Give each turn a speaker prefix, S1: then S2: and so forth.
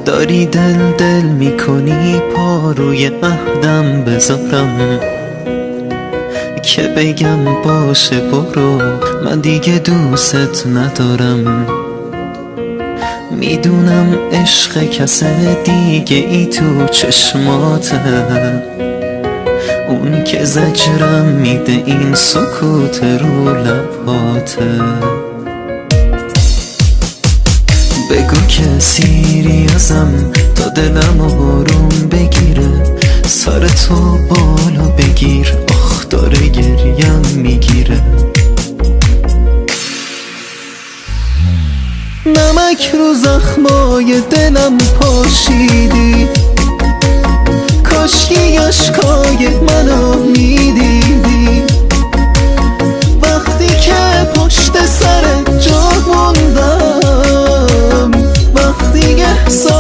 S1: داری دل میکنی پا روی عهدم بذارم که بگم باشه برو، من دیگه دوست ندارم. میدونم عشق کس دیگه ای تو چشماته، اون که زجرم میده این سکوت رو لباته. بگو که سیریازم تا دلم آروم بگیره، سر تو بالا بگیر، آخ داره گریم میگیره. نمک رو زخمای دلم پاشی،